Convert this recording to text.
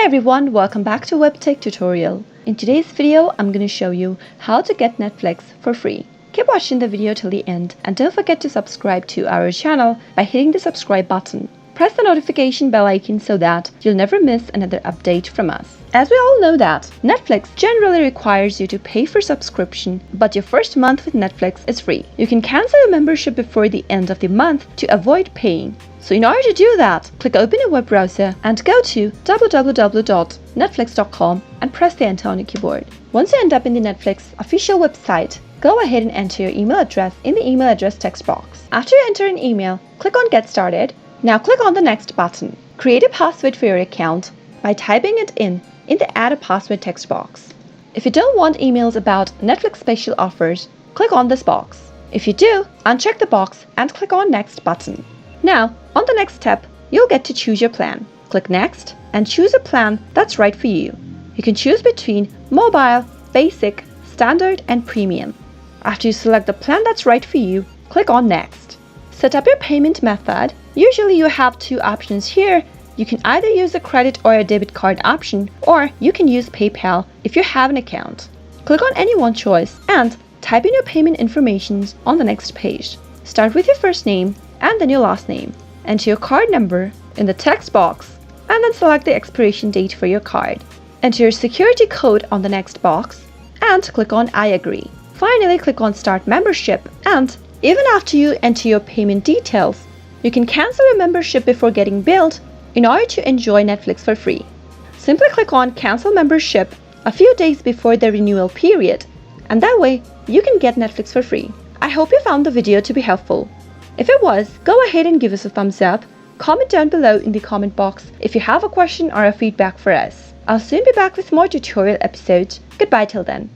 everyone, welcome back to Webtech Tutorial. In today's video, I'm going to show you how to get Netflix for free. Keep watching the video till the end and don't forget to subscribe to our channel by hitting the subscribe button. Press the notification bell icon so that you'll never miss another update from us. As we all know that Netflix generally requires you to pay for subscription, but your first month with Netflix is free. You can cancel your membership before the end of the month to avoid paying. So in order to do that, click open a web browser and go to www.netflix.com and press the enter on your keyboard. Once you end up in the Netflix official website, go ahead and enter your email address in the email address text box. After you enter an email, click on Get Started. Now click on the Next button. Create a password for your account by typing it in the Add a Password text box. If you don't want emails about Netflix special offers, click on this box. If you do, uncheck the box and click on Next button. Now, on the next step, you'll get to choose your plan. Click Next and choose a plan that's right for you. You can choose between Mobile, Basic, Standard, and Premium. After you select the plan that's right for you, click on Next. Set up your payment method. Usually you have two options here. You can either use a credit or a debit card option, or you can use PayPal if you have an account. Click on any one choice and type in your payment information on the next page. Start with your first name and then your last name. Enter your card number in the text box and then select the expiration date for your card. Enter your security code on the next box and click on I agree. Finally, click on Start Membership, and even after you enter your payment details, you can cancel your membership before getting billed in order to enjoy Netflix for free. Simply click on Cancel Membership a few days before the renewal period, and that way you can get Netflix for free. I hope you found the video to be helpful. If it was, go ahead and give us a thumbs up. Comment down below in the comment box if you have a question or a feedback for us. I'll soon be back with more tutorial episodes. Goodbye till then.